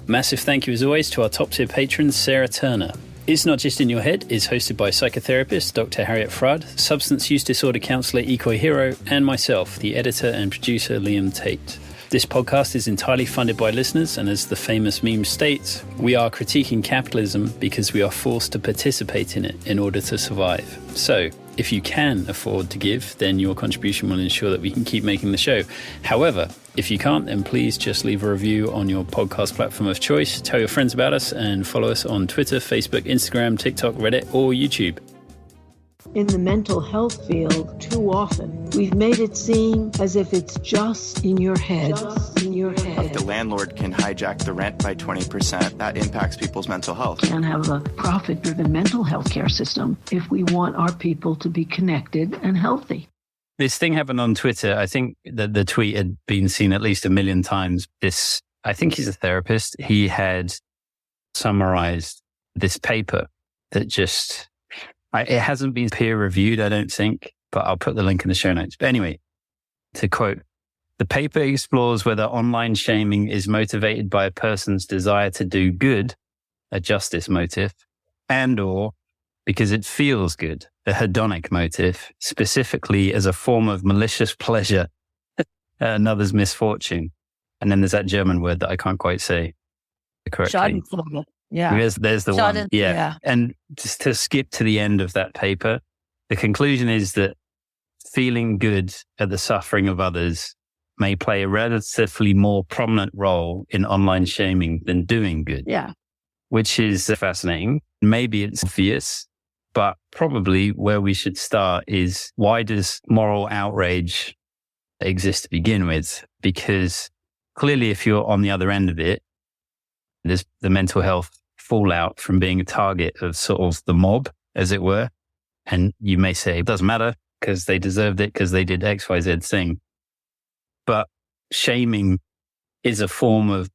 Massive thank you as always to our top tier patron, Sarah Turner. It's Not Just In Your Head is hosted by psychotherapist Dr. Harriet Frudd, substance use disorder counsellor Ikoi Hero, and myself, the editor and producer Liam Tate. This podcast is entirely funded by listeners, and as the famous meme states, we are critiquing capitalism because we are forced to participate in it in order to survive. So, if you can afford to give, then your contribution will ensure that we can keep making the show. However, if you can't, then please just leave a review on your podcast platform of choice, tell your friends about us, and follow us on Twitter, Facebook, Instagram, TikTok, Reddit, or YouTube. In the mental health field, too often, we've made it seem as if it's just in your head. Just in your head. The landlord can hijack the rent by 20%. That impacts people's mental health. We can't have a profit-driven mental health care system if we want our people to be connected and healthy. This thing happened on Twitter. I think that the tweet had been seen at least 1 million times. I think he's a therapist. He had summarized this paper that just... it hasn't been peer reviewed, I don't think, but I'll put the link in the show notes. But anyway, to quote, the paper explores whether online shaming is motivated by a person's desire to do good, a justice motive, and or because it feels good, a hedonic motive, specifically as a form of malicious pleasure at another's misfortune. And then there's that German word that I can't quite say correctly. Schadenfreude. Yeah. There's the one. Yeah. And just to skip to the end of that paper, the conclusion is that feeling good at the suffering of others may play a relatively more prominent role in online shaming than doing good. Yeah. Which is fascinating. Maybe it's obvious, but probably where we should start is, why does moral outrage exist to begin with? Because clearly if you're on the other end of it, there's the mental health fallout from being a target of sort of the mob, as it were. And you may say it doesn't matter because they deserved it because they did X, Y, Z thing. But shaming is a form of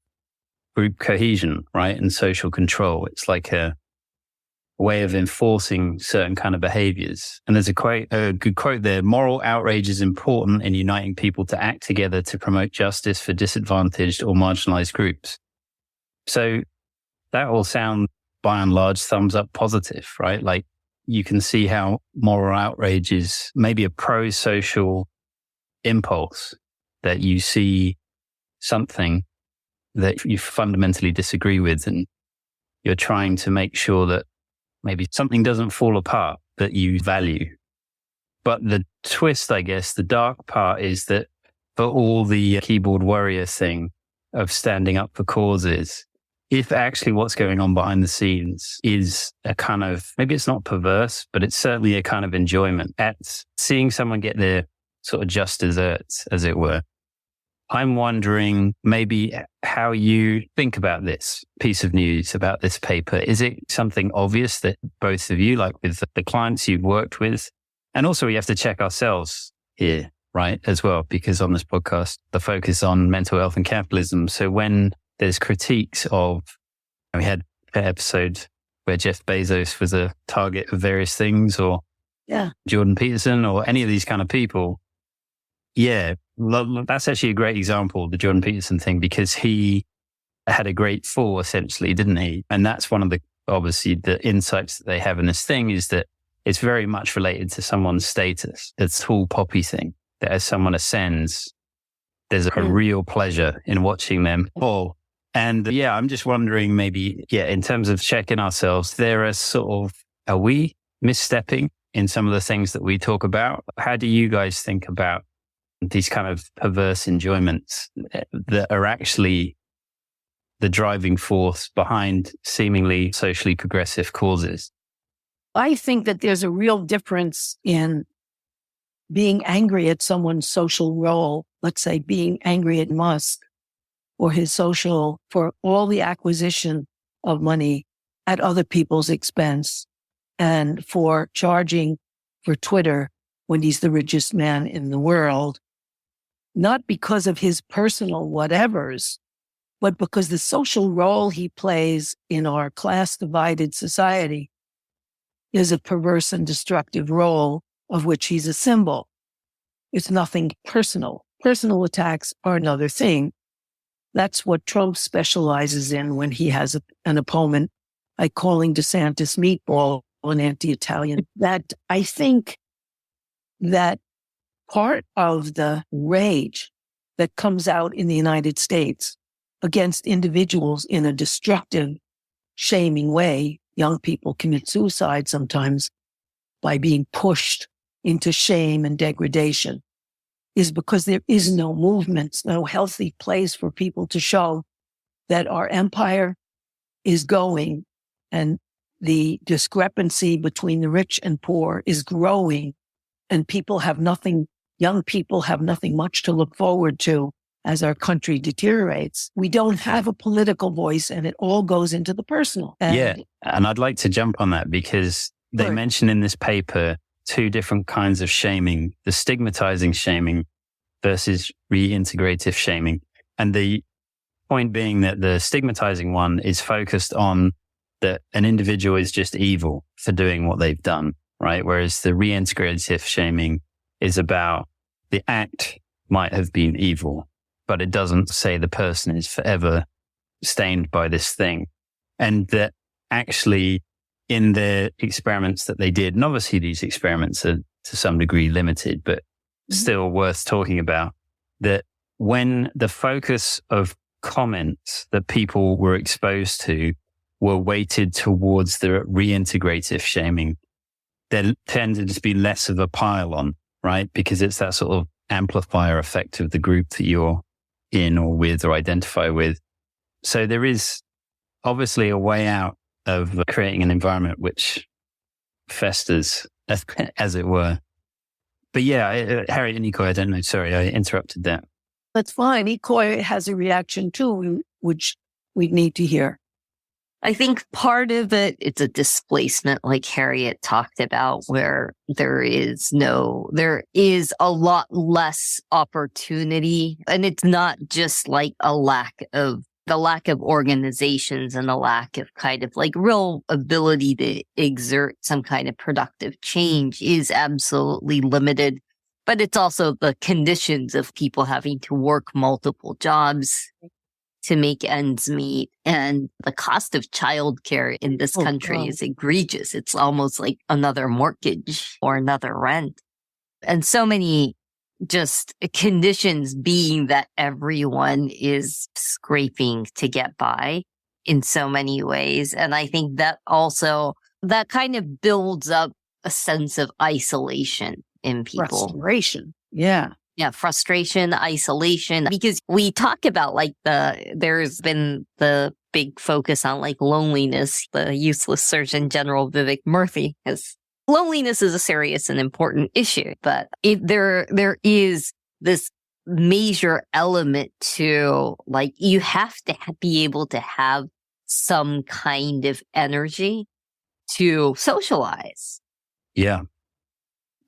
group cohesion, right? And social control. It's like a way of enforcing certain kind of behaviors. And there's a good quote there. Moral outrage is important in uniting people to act together to promote justice for disadvantaged or marginalized groups. So that all sounds, by and large, thumbs up positive, right? Like you can see how moral outrage is maybe a pro-social impulse, that you see something that you fundamentally disagree with and you're trying to make sure that maybe something doesn't fall apart that you value. But the twist, I guess, the dark part is that for all the keyboard warrior thing of standing up for causes, if actually what's going on behind the scenes is a kind of, maybe it's not perverse, but it's certainly a kind of enjoyment at seeing someone get their sort of just desserts, as it were. I'm wondering maybe how you think about this piece of news, about this paper. Is it something obvious that both of you, like with the clients you've worked with, and also we have to check ourselves here, right, as well, because on this podcast, the focus is on mental health and capitalism. So when there's critiques of, we had an episode where Jeff Bezos was a target of various things, or Jordan Peterson, or any of these kind of people. Yeah, that's actually a great example, the Jordan Peterson thing, because he had a great fall, essentially, didn't he? And that's one of the, obviously, the insights that they have in this thing is that it's very much related to someone's status. The tall poppy thing, that as someone ascends, there's a real pleasure in watching them fall. And I'm just wondering maybe, in terms of checking ourselves, are we misstepping in some of the things that we talk about? How do you guys think about these kind of perverse enjoyments that are actually the driving force behind seemingly socially progressive causes? I think that there's a real difference in being angry at someone's social role, let's say being angry at Musk or his social, for all the acquisition of money at other people's expense, and for charging for Twitter when he's the richest man in the world, not because of his personal whatevers, but because the social role he plays in our class-divided society is a perverse and destructive role of which he's a symbol. It's nothing personal. Personal attacks are another thing. That's what Trump specializes in when he has an opponent, like calling DeSantis meatball, an anti-Italian. That I think that part of the rage that comes out in the United States against individuals in a destructive, shaming way, young people commit suicide sometimes by being pushed into shame and degradation, is because there is no movement, no healthy place for people to show that our empire is going and the discrepancy between the rich and poor is growing, and young people have nothing much to look forward to as our country deteriorates. We don't have a political voice, and it all goes into the personal. And I'd like to jump on that because they mention in this paper two different kinds of shaming, the stigmatizing shaming versus re-integrative shaming. And the point being that the stigmatizing one is focused on that an individual is just evil for doing what they've done, right? Whereas the re-integrative shaming is about the act might have been evil, but it doesn't say the person is forever stained by this thing. And that actually in the experiments that they did, and obviously these experiments are to some degree limited, but still worth talking about, that when the focus of comments that people were exposed to were weighted towards the reintegrative shaming, there tended to be less of a pile on, right? Because it's that sort of amplifier effect of the group that you're in or with or identify with. So there is obviously a way out of creating an environment which festers, as it were. But yeah, Harriet and Ikoi, I don't know. Sorry, I interrupted that. That's fine. Ikoi has a reaction too, which we need to hear. I think part of it's a displacement like Harriet talked about, where there is a lot less opportunity. And it's not just like the lack of organizations and the lack of kind of like real ability to exert some kind of productive change is absolutely limited. But it's also the conditions of people having to work multiple jobs to make ends meet. And the cost of childcare in this country is egregious. It's almost like another mortgage or another rent. And so many just conditions being that everyone is scraping to get by in so many ways. And I think that kind of builds up a sense of isolation in people. Frustration. Yeah. Yeah, frustration, isolation, because we talk about like there's been the big focus on like loneliness. The useless Surgeon General Vivek Murthy has loneliness is a serious and important issue, but there is this major element to like, you have to be able to have some kind of energy to socialize. Yeah.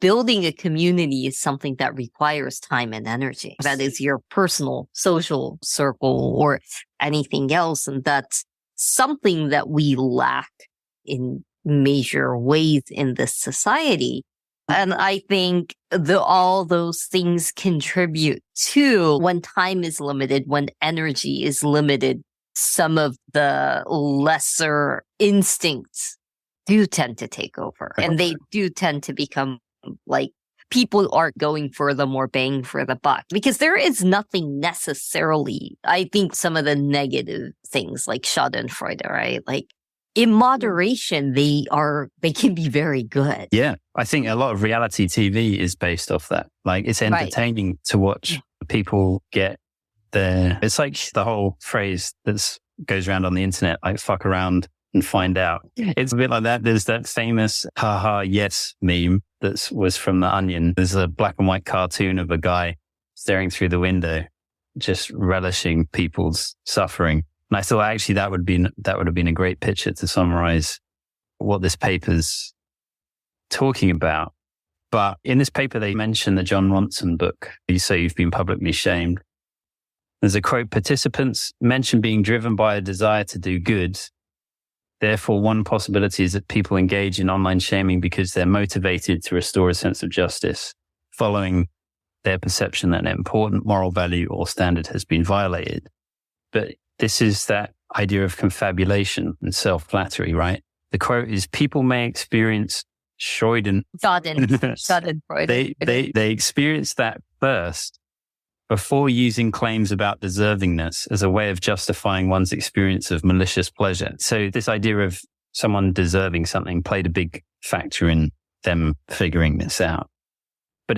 Building a community is something that requires time and energy. That is your personal social circle or anything else. And that's something that we lack in major ways in this society. And I think all those things contribute to, when time is limited, when energy is limited, some of the lesser instincts do tend to take over. And they do tend to become like, people are going for the more bang for the buck, because there is nothing necessarily, I think some of the negative things like Schadenfreude, right? Like in moderation, they can be very good. Yeah. I think a lot of reality TV is based off that. Like it's entertaining to watch people get it's like the whole phrase that goes around on the internet, like fuck around and find out. It's a bit like that. There's that famous haha yes meme that was from The Onion. There's a black and white cartoon of a guy staring through the window, just relishing people's suffering. And I thought actually that would have been a great picture to summarize what this paper's talking about. But in this paper, they mention the John Ronson book. You say you've been publicly shamed. There's a quote, participants mention being driven by a desire to do good. Therefore, one possibility is that people engage in online shaming because they're motivated to restore a sense of justice, following their perception that an important moral value or standard has been violated. but this is that idea of confabulation and self-flattery, right? The quote is, people may experience Schadenfreude. They experience that first before using claims about deservingness as a way of justifying one's experience of malicious pleasure. So this idea of someone deserving something played a big factor in them figuring this out. But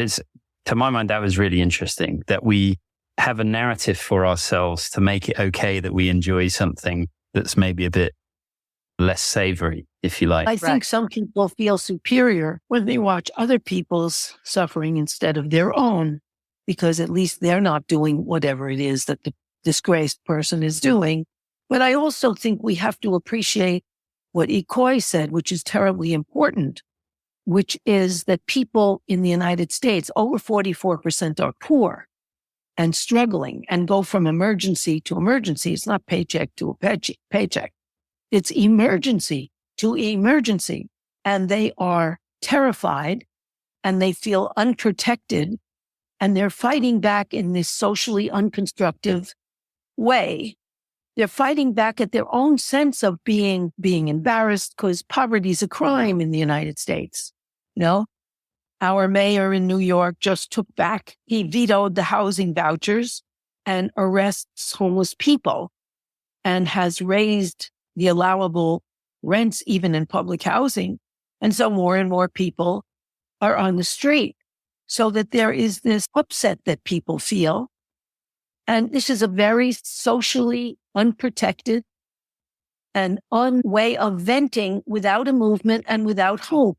to my mind, that was really interesting, that we have a narrative for ourselves to make it okay that we enjoy something that's maybe a bit less savory, if you like. I think some people feel superior when they watch other people's suffering instead of their own, because at least they're not doing whatever it is that the disgraced person is doing. But I also think we have to appreciate what Ikoi said, which is terribly important, which is that people in the United States, over 44% are poor and struggling and go from emergency to emergency. It's not paycheck to a paycheck. It's emergency to emergency. And they are terrified and they feel unprotected, and they're fighting back in this socially unconstructive way. They're fighting back at their own sense of being embarrassed, because poverty is a crime in the United States. Our mayor in New York just he vetoed the housing vouchers and arrests homeless people and has raised the allowable rents even in public housing. And so more and more people are on the street, so that there is this upset that people feel. And this is a very socially unprotected and way of venting without a movement and without hope.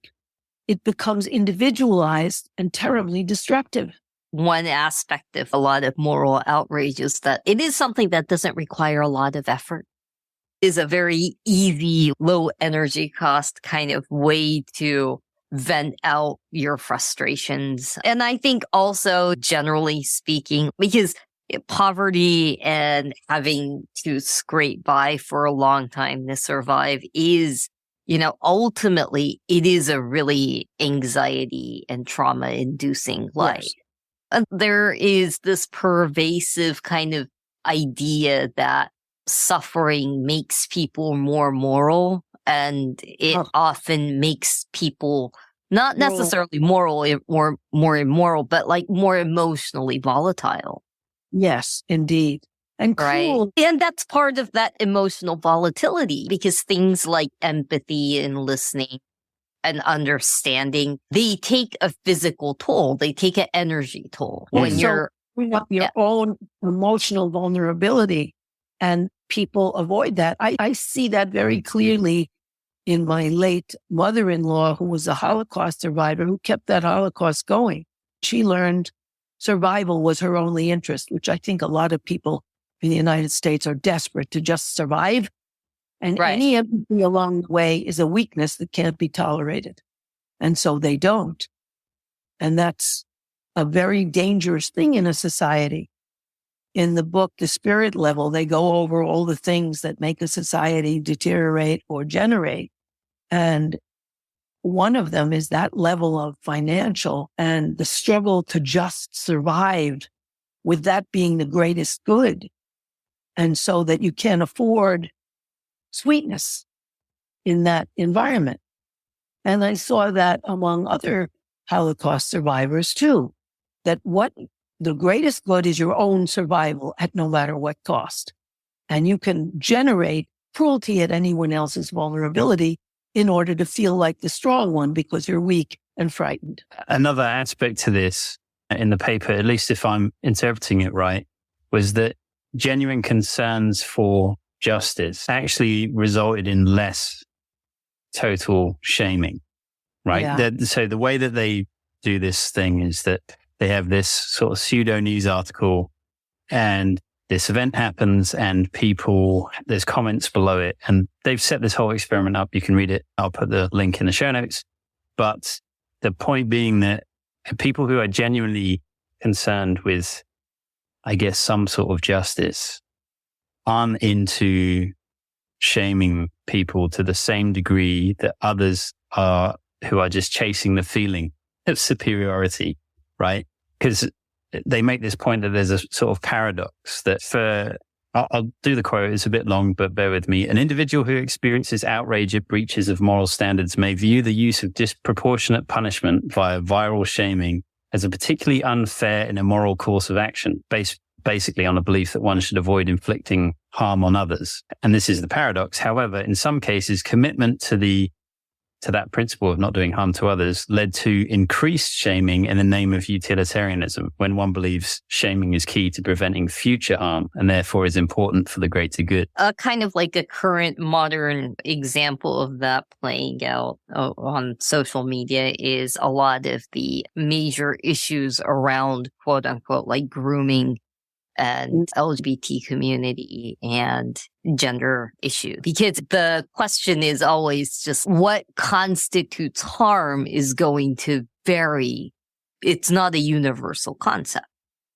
It becomes individualized and terribly destructive. One aspect of a lot of moral outrage is that it is something that doesn't require a lot of effort. It is a very easy, low energy cost kind of way to vent out your frustrations. And I think also, generally speaking, because poverty and having to scrape by for a long time to survive is, ultimately, it is a really anxiety and trauma inducing life. Yes. And there is this pervasive kind of idea that suffering makes people more moral, and it often makes people not necessarily moral or more immoral, but like more emotionally volatile. Yes, indeed. And cruel. Right. And that's part of that emotional volatility, because things like empathy and listening and understanding, they take a physical toll. They take an energy toll. When you're your own emotional vulnerability, and people avoid that. I see that very clearly in my late mother-in-law, who was a Holocaust survivor, who kept that Holocaust going. She learned survival was her only interest, which I think a lot of people in the United States are desperate to just survive. And any empathy along the way is a weakness that can't be tolerated. And so they don't. And that's a very dangerous thing in a society. In the book, The Spirit Level, they go over all the things that make a society deteriorate or generate. And one of them is that level of financial and the struggle to just survive, with that being the greatest good. And so that you can't afford sweetness in that environment. And I saw that among other Holocaust survivors too, that the greatest good is your own survival at no matter what cost. And you can generate cruelty at anyone else's vulnerability in order to feel like the strong one, because you're weak and frightened. Another aspect to this in the paper, at least if I'm interpreting it right, was that genuine concerns for justice actually resulted in less total shaming, right? Yeah. So the way that they do this thing is that they have this sort of pseudo news article, and this event happens, and there's comments below it, and they've set this whole experiment up. You can read it. I'll put the link in the show notes. But the point being that people who are genuinely concerned with, I guess, some sort of justice aren't into shaming people to the same degree that others are, who are just chasing the feeling of superiority, right? Because they make this point that there's a sort of paradox that for I'll do the quote. It's a bit long, but bear with me. An individual who experiences outrage at breaches of moral standards may view the use of disproportionate punishment via viral shaming as a particularly unfair and immoral course of action, based basically on a belief that one should avoid inflicting harm on others. And this is the paradox. However, in some cases, commitment to that principle of not doing harm to others led to increased shaming in the name of utilitarianism, when one believes shaming is key to preventing future harm and therefore is important for the greater good. Kind of like a current modern example of that playing out on social media is a lot of the major issues around quote unquote like grooming and LGBT community and gender issue. Because the question is always just what constitutes harm is going to vary. It's not a universal concept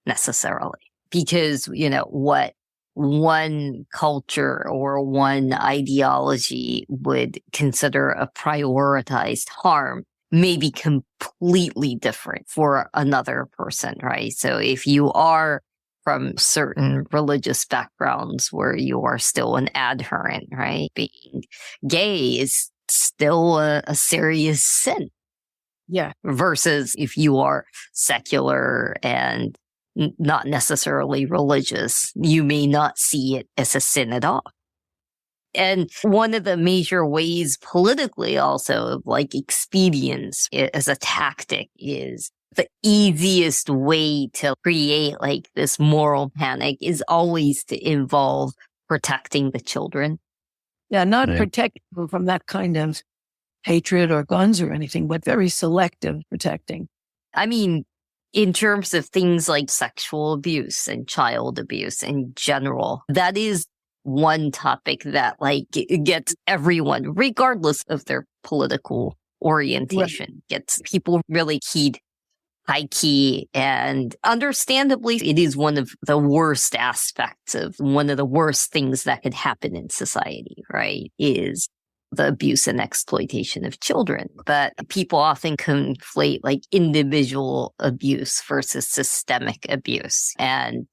necessarily, because, what one culture or one ideology would consider a prioritized harm may be completely different for another person, right? So if you are from certain religious backgrounds where you are still an adherent, right? Being gay is still a serious sin. Yeah. Versus if you are secular and not necessarily religious, you may not see it as a sin at all. And one of the major ways politically also of like expedience as a tactic is the easiest way to create like this moral panic is always to involve protecting the children. Yeah, not protecting them from that kind of hatred or guns or anything, but very selective protecting. I mean, in terms of things like sexual abuse and child abuse in general, that is one topic that like gets everyone, regardless of their political orientation, gets people really high key, and understandably, it is one of the worst aspects of one of the worst things that could happen in society, right? Is the abuse and exploitation of children. But people often conflate like individual abuse versus systemic abuse. And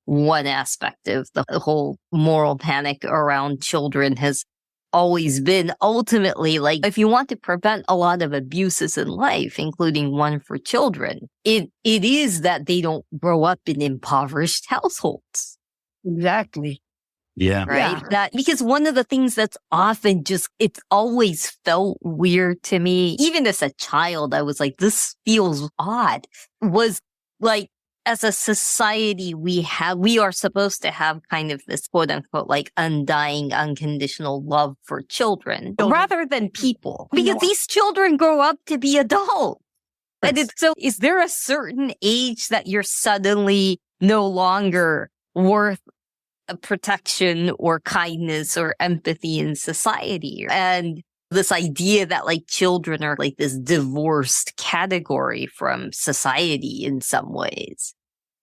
one aspect of the whole moral panic around children has always been ultimately like, if you want to prevent a lot of abuses in life, including one for children, it is that they don't grow up in impoverished households. Exactly. Yeah. Right. That because one of the things that's often just, it's always felt weird to me. Even as a child, I was like, this feels odd. Was like, as a society, we are supposed to have kind of this quote unquote, like undying, unconditional love for children rather than people, because these children grow up to be adults. And so is there a certain age that you're suddenly no longer worth protection or kindness or empathy in society? And this idea that like children are like this divorced category from society in some ways.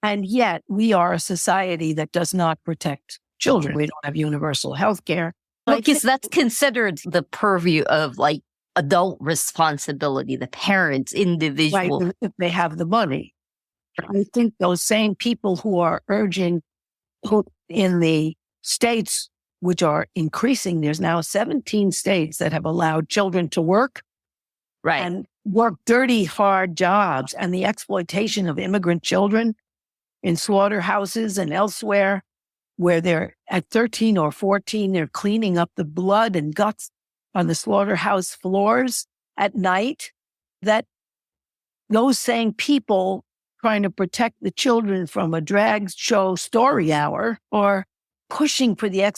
And yet we are a society that does not protect children. We don't have universal health care. Because that's considered the purview of like adult responsibility, the parents, individual. Right, if they have the money. I think those same people who are urging, who in the states, which are increasing, there's now 17 states that have allowed children to work. Right. And work dirty, hard jobs, and the exploitation of immigrant children in slaughterhouses and elsewhere, where they're at 13 or 14, they're cleaning up the blood and guts on the slaughterhouse floors at night, that those same people trying to protect the children from a drag show story hour or pushing for the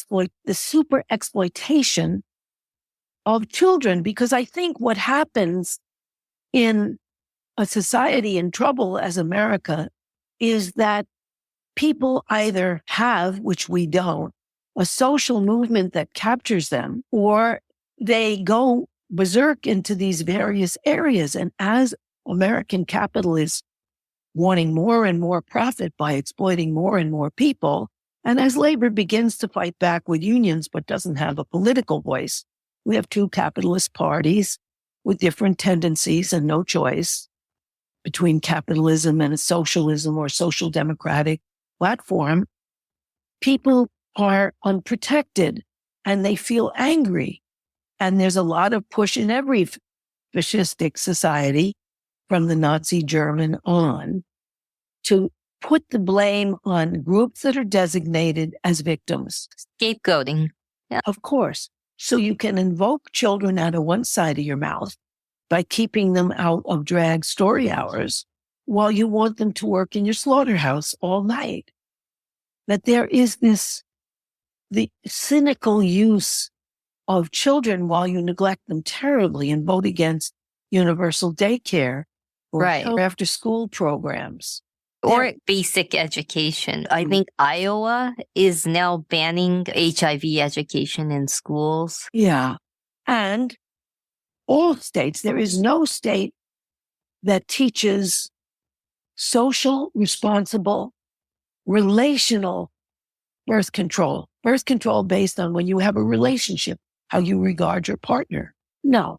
super exploitation of children. Because I think what happens in a society in trouble as America is that people either have, which we don't, a social movement that captures them, or they go berserk into these various areas. And as American capital is wanting more and more profit by exploiting more and more people, and as labor begins to fight back with unions but doesn't have a political voice, we have two capitalist parties with different tendencies and no choice between capitalism and a socialism or social democratic platform. People are unprotected and they feel angry. And there's a lot of push in every fascistic society from the Nazi German on to put the blame on groups that are designated as victims. Scapegoating. Yeah. Of course. So you can invoke children out of one side of your mouth by keeping them out of drag story hours while you want them to work in your slaughterhouse all night. That there is the cynical use of children while you neglect them terribly and vote against universal daycare or after school programs. Or basic education. I think Iowa is now banning HIV education in schools. Yeah. And all states, there is no state that teaches social, responsible, relational birth control. Birth control based on when you have a relationship, how you regard your partner. No.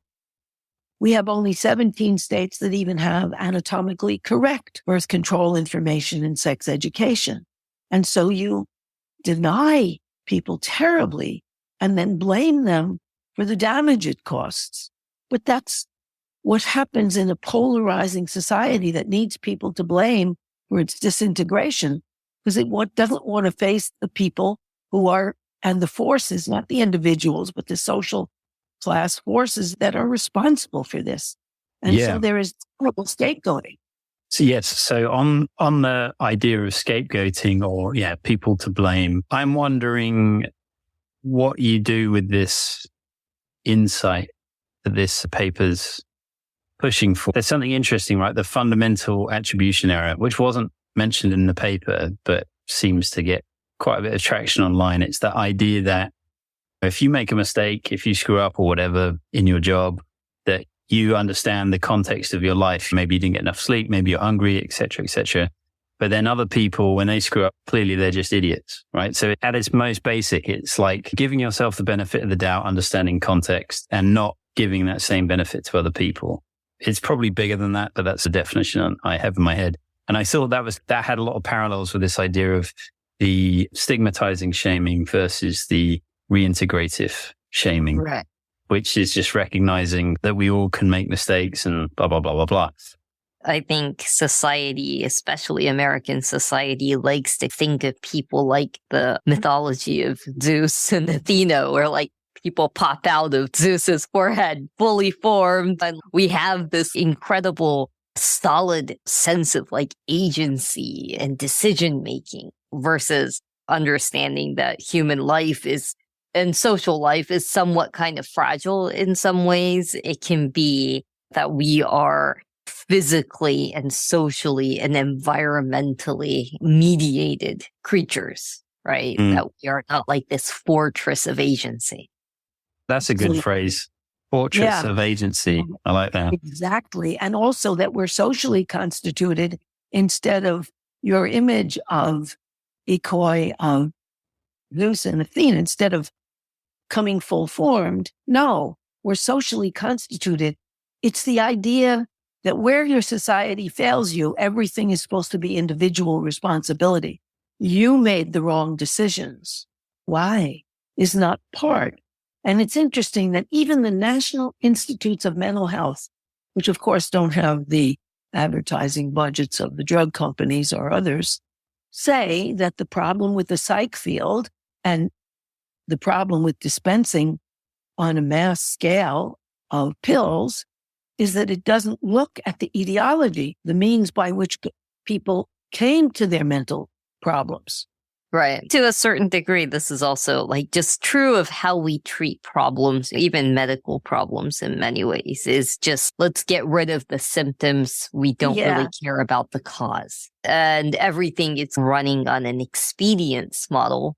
We have only 17 states that even have anatomically correct birth control information in sex education. And so you deny people terribly and then blame them for the damage it costs. But that's what happens in a polarizing society that needs people to blame for its disintegration, because it doesn't want to face the people who are, and the forces, not the individuals, but the social class forces that are responsible for this. And so there is terrible scapegoating. So yes, so on the idea of scapegoating or people to blame, I'm wondering what you do with this insight that this paper's pushing for. There's something interesting, right? The fundamental attribution error, which wasn't mentioned in the paper, but seems to get quite a bit of traction online. It's the idea that if you make a mistake, if you screw up or whatever in your job, that you understand the context of your life. Maybe you didn't get enough sleep, maybe you're hungry, et cetera, et cetera. But then other people, when they screw up, clearly they're just idiots, right? So at its most basic, it's like giving yourself the benefit of the doubt, understanding context, and not giving that same benefit to other people. It's probably bigger than that, but that's the definition I have in my head. And I thought that had a lot of parallels with this idea of the stigmatizing shaming versus the re-integrative shaming, right, which is just recognizing that we all can make mistakes and blah, blah, blah, blah, blah. I think society, especially American society, likes to think of people like the mythology of Zeus and Athena, where like people pop out of Zeus's forehead fully formed. And we have this incredible solid sense of like agency and decision making versus understanding that human life and social life is somewhat kind of fragile in some ways. It can be that we are physically and socially and environmentally mediated creatures, right? That we are not like this fortress of agency. That's a good phrase. Fortress of agency. I like that. Exactly. And also that we're socially constituted instead of your image of Ikoi, of Zeus and Athena, instead of coming full formed. No, we're socially constituted. It's the idea that where your society fails you, everything is supposed to be individual responsibility. You made the wrong decisions. Why? Is not part. And it's interesting that even the National Institutes of Mental Health, which of course don't have the advertising budgets of the drug companies or others, say that the problem with the psych field and the problem with dispensing on a mass scale of pills is that it doesn't look at the etiology, the means by which people came to their mental problems. Right. To a certain degree, this is also like just true of how we treat problems, even medical problems in many ways, is just let's get rid of the symptoms. We don't really care about the cause. And everything is running on an expedience model.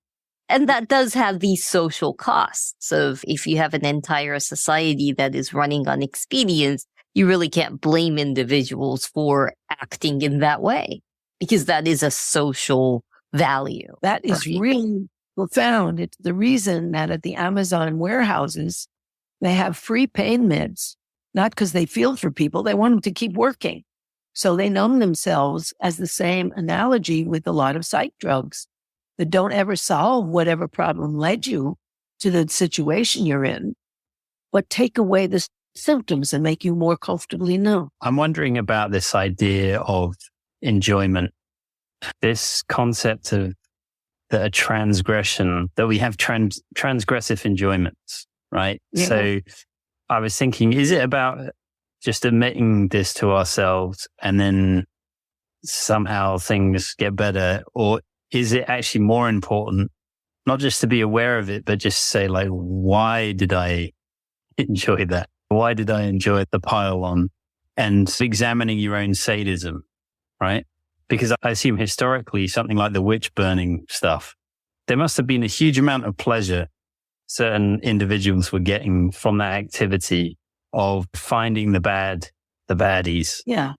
And that does have these social costs of if you have an entire society that is running on expedience, you really can't blame individuals for acting in that way because that is a social value. That is really profound. It's the reason that at the Amazon warehouses, they have free pain meds, not because they feel for people. They want them to keep working. So they numb themselves as the same analogy with a lot of psych drugs. that don't ever solve whatever problem led you to the situation you're in, but take away the symptoms and make you more comfortably numb. I'm wondering about this idea of enjoyment, this concept of that a transgression, that we have transgressive enjoyments, right? Yeah. So I was thinking, is it about just admitting this to ourselves and then somehow things get better? Or is it actually more important, not just to be aware of it, but just say like, why did I enjoy that? Why did I enjoy the pile on? And examining your own sadism, right? Because I assume historically something like the witch burning stuff, there must have been a huge amount of pleasure certain individuals were getting from that activity of finding the baddies. Yeah.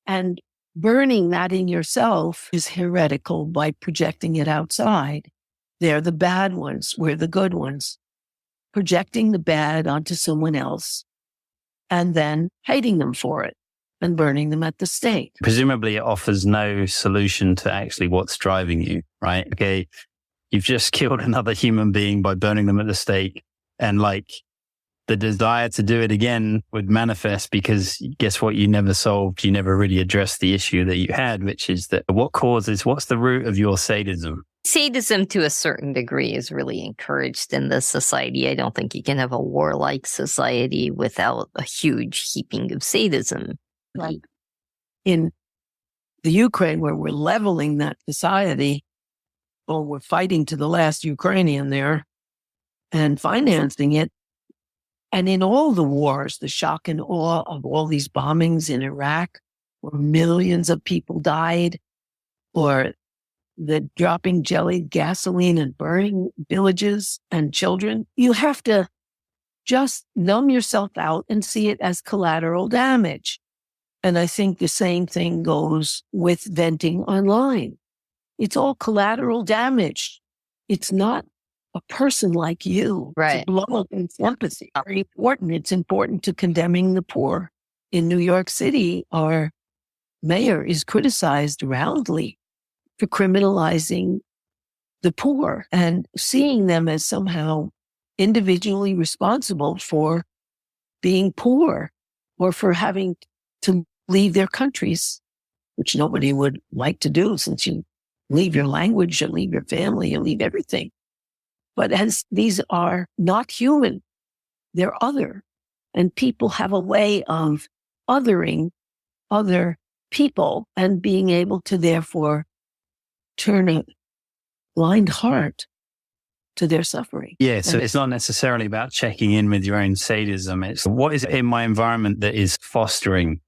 And burning that in yourself is heretical by projecting it outside. They're the bad ones. We're the good ones. Projecting the bad onto someone else and then hating them for it and burning them at the stake. Presumably it offers no solution to actually what's driving you, right? Okay, you've just killed another human being by burning them at the stake, and like the desire to do it again would manifest because guess what? You never solved, you never really addressed the issue that you had, which is that what's the root of your sadism? Sadism to a certain degree is really encouraged in this society. I don't think you can have a warlike society without a huge heaping of sadism. Like in the Ukraine, where we're leveling that society, or we're fighting to the last Ukrainian there and financing it. And in all the wars, the shock and awe of all these bombings in Iraq, where millions of people died, or the dropping jelly gasoline and burning villages and children, you have to just numb yourself out and see it as collateral damage. And I think the same thing goes with venting online. It's all collateral damage. It's not a person like you. Right. To blow up in empathy. Very important. It's important to condemning the poor. In New York City, our mayor is criticized roundly for criminalizing the poor and seeing them as somehow individually responsible for being poor or for having to leave their countries, which nobody would like to do since you leave your language, you leave your family, you leave everything. But as these are not human, they're other. And people have a way of othering other people and being able to therefore turn a blind heart to their suffering. Yeah, so it's not necessarily about checking in with your own sadism. It's what is in my environment that is fostering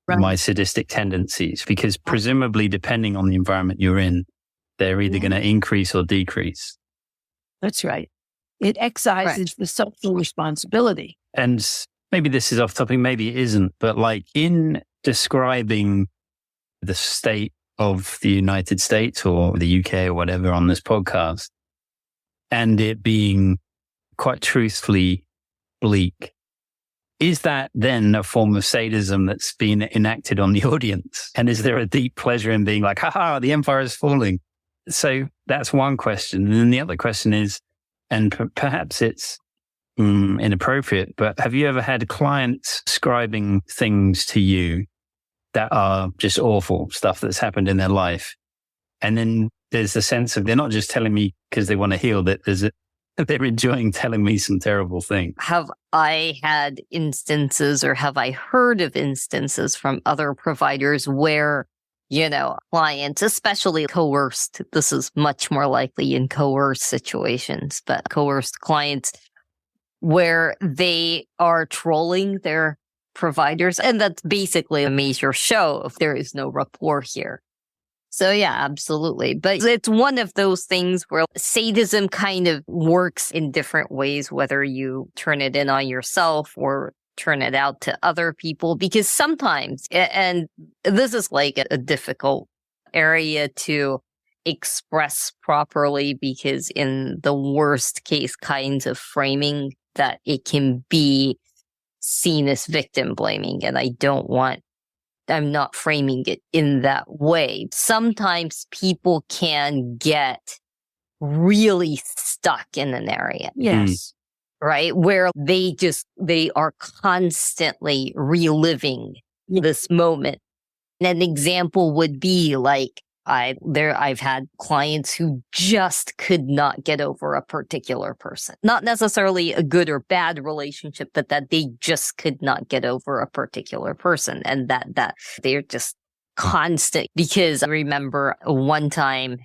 my sadistic tendencies? Because presumably, depending on the environment you're in, they're either going to increase or decrease. That's right. It excises the social responsibility. And maybe this is off topic, maybe it isn't, but like in describing the state of the United States or the UK or whatever on this podcast, and it being quite truthfully bleak, is that then a form of sadism that's been enacted on the audience? And is there a deep pleasure in being like, haha, the empire is falling? So that's one question. And then the other question is, and perhaps it's inappropriate, but have you ever had clients describing things to you that are just awful stuff that's happened in their life? And then there's the sense of they're not just telling me because they want to heal, that they're enjoying telling me some terrible thing. Have I had instances or have I heard of instances from other providers where, clients, especially coerced, this is much more likely in coerced situations, but coerced clients where they are trolling their providers. And that's basically a major show if there is no rapport here. So yeah, absolutely. But it's one of those things where sadism kind of works in different ways, whether you turn it in on yourself or turn it out to other people, because sometimes, and this is like a difficult area to express properly, because in the worst case kinds of framing that it can be seen as victim blaming. And I'm not framing it in that way. Sometimes people can get really stuck in an area. Yes. Right? Where they are constantly reliving this moment. And an example would be like, I've had clients who just could not get over a particular person. Not necessarily a good or bad relationship, but that they just could not get over a particular person. And that they're just constant. Because I remember one time,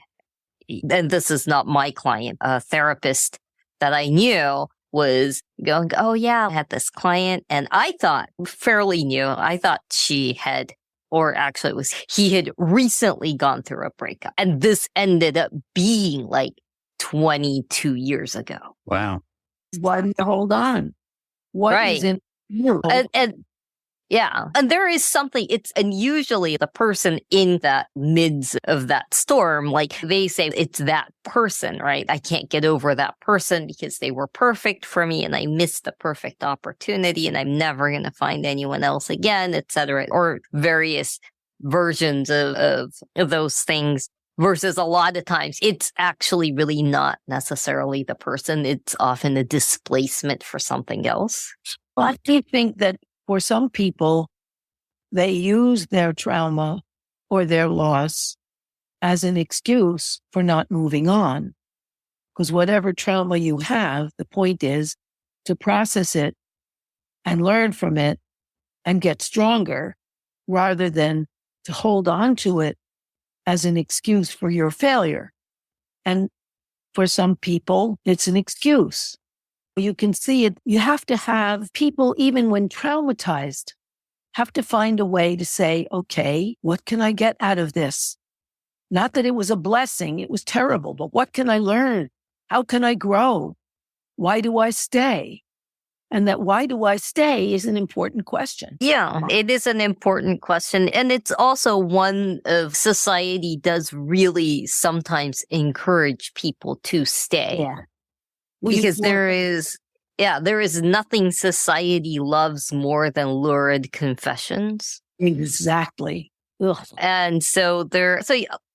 and this is not my client, a therapist that I knew was going, oh yeah, I had this client, and I thought fairly new. I thought she had, or actually it was, he had recently gone through a breakup. And this ended up being like 22 years ago. Wow. Why do you hold on? What Right. is in you? And yeah. And there is something, and usually the person in that midst of that storm, like they say it's that person, right? I can't get over that person because they were perfect for me and I missed the perfect opportunity and I'm never going to find anyone else again, et cetera, or various versions of those things. Versus a lot of times it's actually really not necessarily the person. It's often a displacement for something else. Well, I do think that for some people, they use their trauma or their loss as an excuse for not moving on. Because whatever trauma you have, the point is to process it and learn from it and get stronger rather than to hold on to it as an excuse for your failure. And for some people, it's an excuse. You can see it. You have to have people, even when traumatized, have to find a way to say, okay, what can I get out of this? Not that it was a blessing. It was terrible, but what can I learn? How can I grow? Why do I stay? And that why do I stay is an important question. Yeah, it is an important question. And it's also one of society does really sometimes encourage people to stay. Yeah. Because there is nothing society loves more than lurid confessions. Exactly. Ugh. And so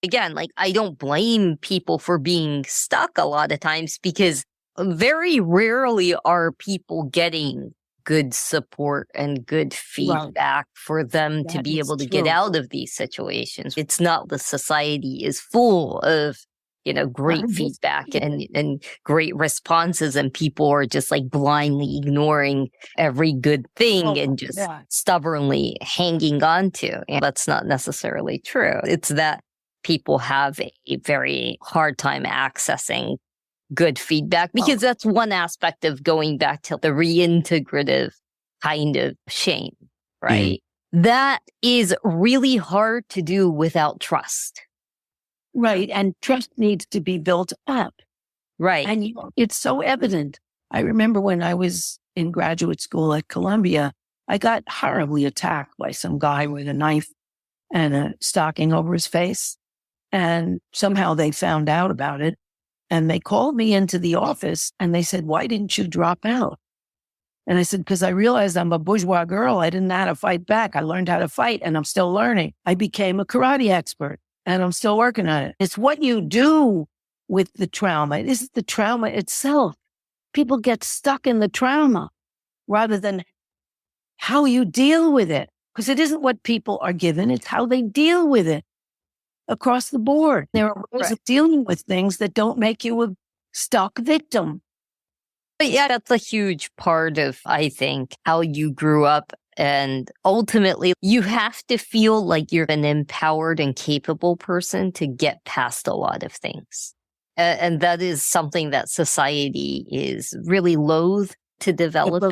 again, like I don't blame people for being stuck a lot of times because very rarely are people getting good support and good feedback for them to be able to get out of these situations. It's not the society is full of great feedback and great responses, and people are just like blindly ignoring every good thing and just stubbornly hanging on to. And that's not necessarily true. It's that people have a very hard time accessing good feedback because that's one aspect of going back to the re-integrative kind of shame, right? That is really hard to do without trust. Right. And trust needs to be built up. Right. And it's so evident. I remember when I was in graduate school at Columbia, I got horribly attacked by some guy with a knife and a stocking over his face. And somehow they found out about it. And they called me into the office and they said, why didn't you drop out? And I said, because I realized I'm a bourgeois girl. I didn't know how to fight back. I learned how to fight and I'm still learning. I became a karate expert. And I'm still working on it. It's what you do with the trauma. It isn't the trauma itself. People get stuck in the trauma rather than how you deal with it. Because it isn't what people are given. It's how they deal with it across the board. There are ways of dealing with things that don't make you a stuck victim. But yeah, that's a huge part of, I think, how you grew up. And ultimately, you have to feel like you're an empowered and capable person to get past a lot of things. And that is something that society is really loath to develop.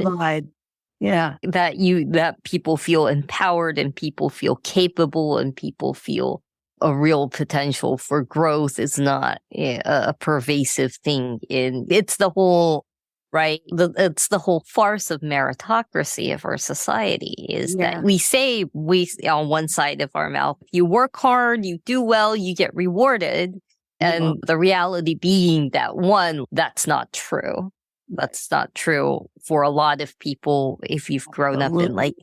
Yeah. That people feel empowered and people feel capable and people feel a real potential for growth is not a pervasive thing. It's the whole right? It's the whole farce of meritocracy of our society is that we say on one side of our mouth, you work hard, you do well, you get rewarded. And the reality being that that's not true. That's not true for a lot of people. If you've grown up in like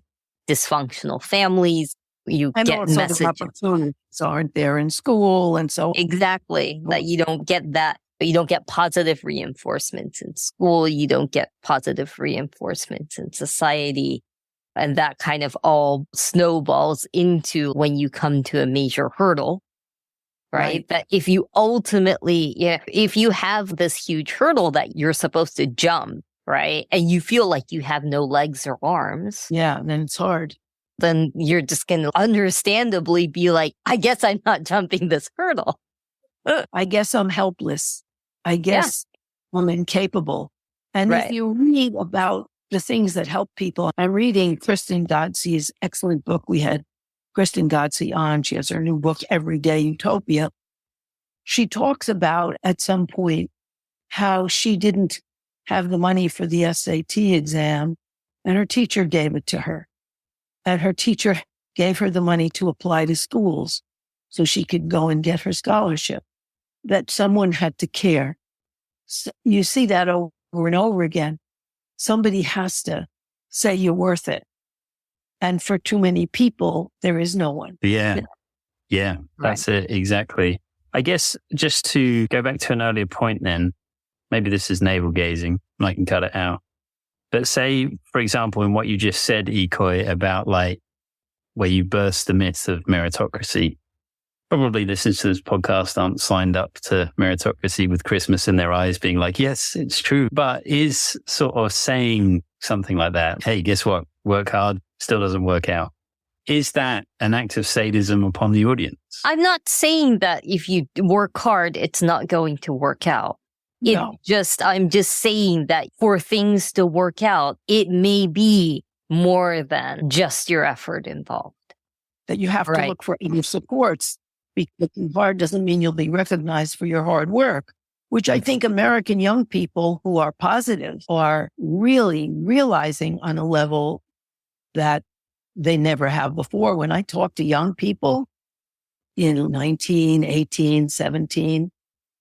dysfunctional families, you get messages. Opportunities aren't there in school. And so exactly that you don't get that But you don't get positive reinforcements in school. You don't get positive reinforcements in society. And that kind of all snowballs into when you come to a major hurdle, right? That if you ultimately, if you have this huge hurdle that you're supposed to jump, right? And you feel like you have no legs or arms. Yeah, then it's hard. Then you're just going to understandably be like, I guess I'm not jumping this hurdle. I guess I'm helpless. I guess I'm incapable. And if you read about the things that help people, I'm reading Kristen Godsey's excellent book. We had Kristen Godsey on. She has her new book, Everyday Utopia. She talks about at some point how she didn't have the money for the SAT exam and her teacher gave it to her. And her teacher gave her the money to apply to schools so she could go and get her scholarship. That someone had to care. So you see that over and over again. Somebody has to say you're worth it. And for too many people, there is no one. Yeah. Yeah, that's it. Exactly. I guess just to go back to an earlier point then, maybe this is navel gazing, and I can cut it out. But say, for example, in what you just said, Ikoi, about like where you burst the myth of meritocracy, probably listeners to this podcast aren't signed up to meritocracy with Christmas in their eyes being like, yes, it's true. But is sort of saying something like that, hey, guess what? Work hard, still doesn't work out. Is that an act of sadism upon the audience? I'm not saying that if you work hard, it's not going to work out. I'm just saying that for things to work out, it may be more than just your effort involved. That you have to look for other supports. Looking hard doesn't mean you'll be recognized for your hard work, which I think American young people who are positive are really realizing on a level that they never have before. When I talk to young people in 19, 18, 17,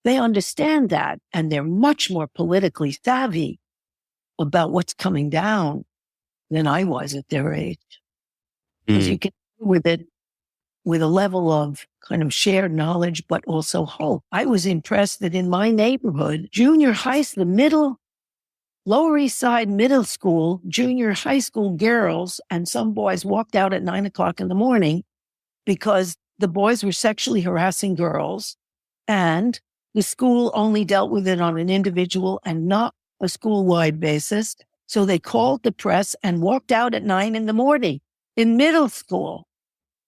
they understand that, and they're much more politically savvy about what's coming down than I was at their age. Because you can deal with it with a level of kind of shared knowledge, but also hope. I was impressed that in my neighborhood, junior high, Lower East Side Middle School, junior high school girls and some boys walked out at 9:00 in the morning because the boys were sexually harassing girls, and the school only dealt with it on an individual and not a school-wide basis. So they called the press and walked out at 9 a.m. in middle school.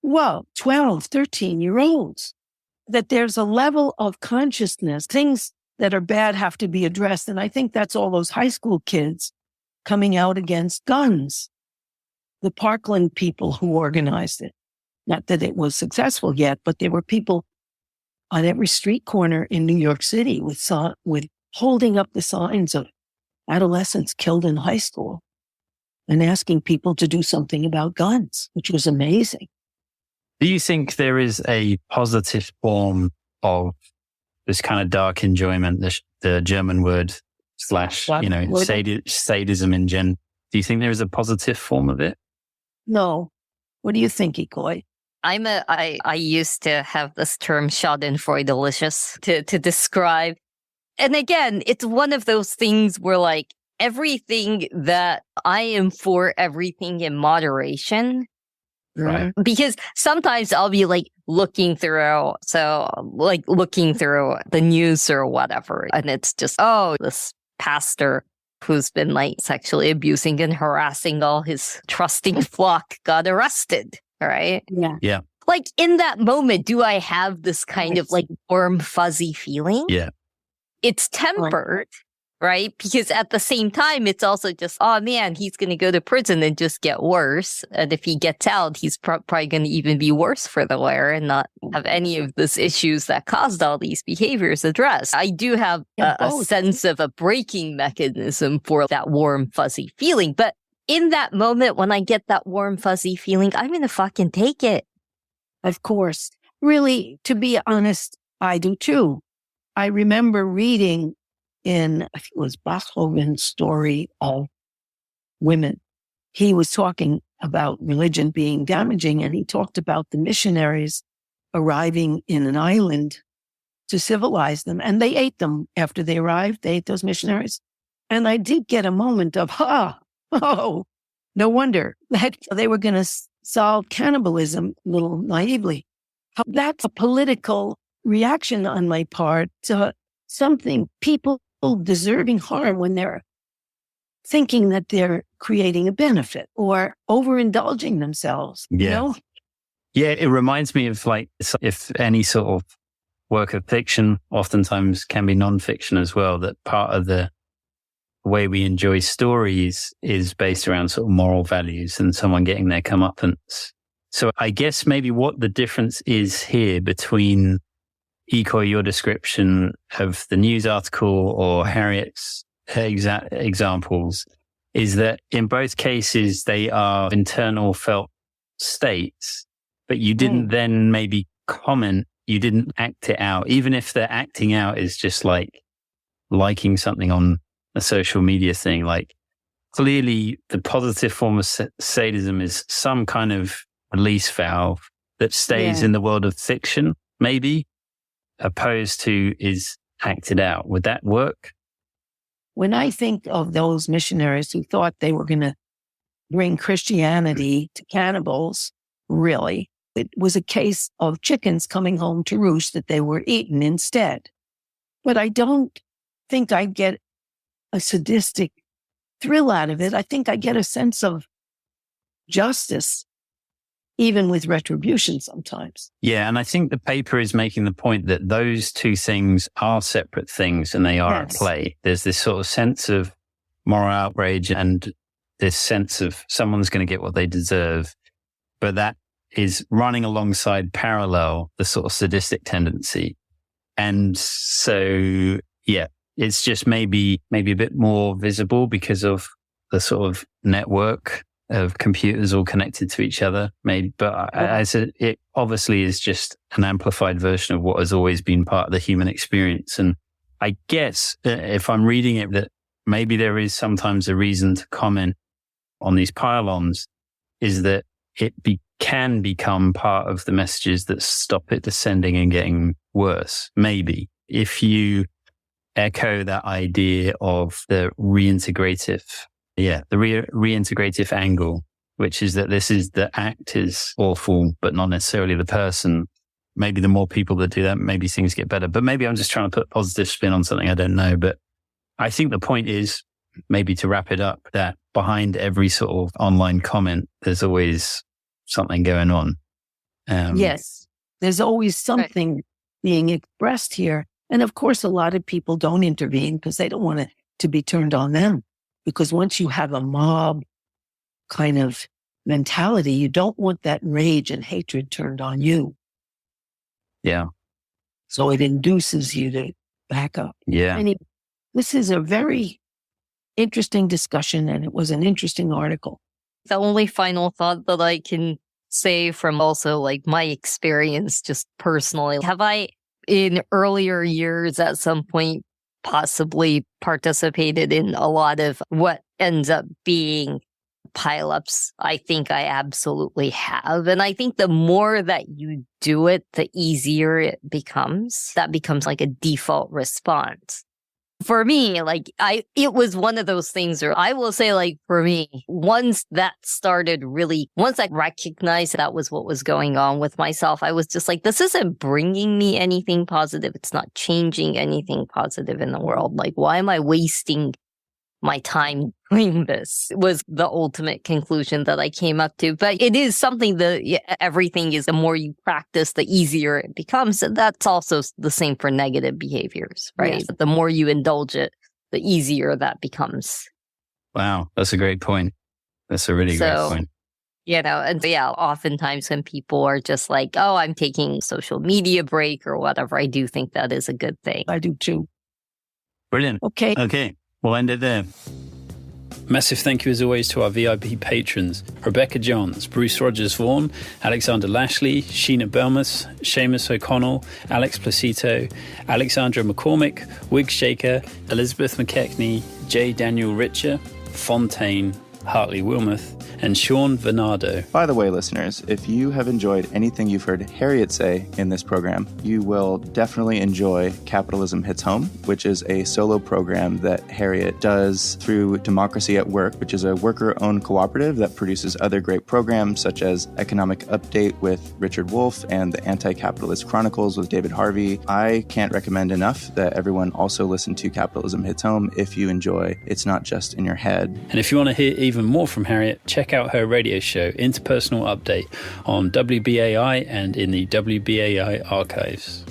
Well, 12, 13-year-olds. That there's a level of consciousness, things that are bad have to be addressed. And I think that's all those high school kids coming out against guns. The Parkland people who organized it. Not that it was successful yet, but there were people on every street corner in New York City with holding up the signs of adolescents killed in high school and asking people to do something about guns, which was amazing. Do you think there is a positive form of this kind of dark enjoyment, the German word / sadism in gen? Do you think there is a positive form of it? No. What do you think, Ikoi? I used to have this term Schadenfreude delicious to describe. And again, it's one of those things where like everything that I am for, everything in moderation. Right. Because sometimes I'll be like looking through the news or whatever. And it's just, this pastor who's been like sexually abusing and harassing all his trusting flock got arrested. Right? Yeah. Like in that moment, do I have this kind of like warm, fuzzy feeling? Yeah. It's tempered, right? Because at the same time, it's also just, oh man, he's going to go to prison and just get worse. And if he gets out, he's probably going to even be worse for the wearer and not have any of these issues that caused all these behaviors addressed. I do have a sense of a braking mechanism for that warm, fuzzy feeling. But in that moment, when I get that warm, fuzzy feeling, I'm going to fucking take it. Of course. Really, to be honest, I do too. I remember reading in, I think it was Beethoven's story of women. He was talking about religion being damaging, and he talked about the missionaries arriving in an island to civilize them. And they ate them after they arrived. They ate those missionaries. And I did get a moment of, oh, no wonder that they were going to solve cannibalism a little naively. That's a political reaction on my part to something people deserving harm when they're thinking that they're creating a benefit or overindulging themselves. Yeah. You know? Yeah, it reminds me of like, if any sort of work of fiction oftentimes can be nonfiction as well, that part of the way we enjoy stories is based around sort of moral values and someone getting their comeuppance. So I guess maybe what the difference is here between Ikoi, your description of the news article, or Harriet's examples, is that in both cases they are internal felt states, but you didn't then maybe comment, you didn't act it out, even if the acting out is just like liking something on a social media thing. Like, clearly the positive form of sadism is some kind of release valve that stays in the world of fiction, maybe, opposed to is acted out. Would that work? When I think of those missionaries who thought they were going to bring Christianity to cannibals, really, it was a case of chickens coming home to roost that they were eaten instead. But I don't think I get a sadistic thrill out of it. I think I get a sense of justice, even with retribution sometimes. Yeah, and I think the paper is making the point that those two things are separate things and they are at play. There's this sort of sense of moral outrage and this sense of someone's going to get what they deserve, but that is running alongside parallel the sort of sadistic tendency. And so, yeah, it's just maybe a bit more visible because of the sort of network of computers all connected to each other, maybe. But it obviously is just an amplified version of what has always been part of the human experience. And I guess if I'm reading it, that maybe there is sometimes a reason to comment on these pile-ons is that it can become part of the messages that stop it descending and getting worse. Maybe if you echo that idea of the re-integrative angle, which is that this is the act is awful, but not necessarily the person. Maybe the more people that do that, maybe things get better. But maybe I'm just trying to put a positive spin on something I don't know. But I think the point is, maybe to wrap it up, that behind every sort of online comment, there's always something going on. Yes, there's always something being expressed here. And of course, a lot of people don't intervene because they don't want it to be turned on them. Because once you have a mob kind of mentality, you don't want that rage and hatred turned on you. Yeah. So it induces you to back up. Yeah. This is a very interesting discussion, and it was an interesting article. The only final thought that I can say from also like my experience just personally, have I in earlier years at some point possibly participated in a lot of what ends up being pileups? I think I absolutely have. And I think the more that you do it, the easier it becomes. That becomes like a default response. For me, it was one of those things where I will say, like, for me, once I recognized that was what was going on with myself, I was just like, this isn't bringing me anything positive. It's not changing anything positive in the world. Like, why am I wasting my time doing this? Was the ultimate conclusion that I came up to. But it is something that everything is, the more you practice, the easier it becomes. And that's also the same for negative behaviors, right? Yes. The more you indulge it, the easier that becomes. Wow. That's a great point. That's a really great point. Oftentimes when people are just like, oh, I'm taking a social media break or whatever, I do think that is a good thing. I do too. Brilliant. Okay. We'll end it there. Massive thank you as always to our VIP patrons: Rebecca Johns, Bruce Rogers Vaughan, Alexander Lashley, Sheena Belmas, Seamus O'Connell, Alex Placito, Alexandra McCormick, Wig Shaker, Elizabeth McKechnie, J. Daniel Richer, Fontaine, Hartley Wilmoth, and Sean Venado. By the way, listeners, if you have enjoyed anything you've heard Harriet say in this program, you will definitely enjoy Capitalism Hits Home, which is a solo program that Harriet does through Democracy at Work, which is a worker-owned cooperative that produces other great programs such as Economic Update with Richard Wolff and the Anti-Capitalist Chronicles with David Harvey. I can't recommend enough that everyone also listen to Capitalism Hits Home if you enjoy It's Not Just in Your Head. And if you want to hear even more from Harriet, check out her radio show, Interpersonal Update, on WBAI and in the WBAI archives.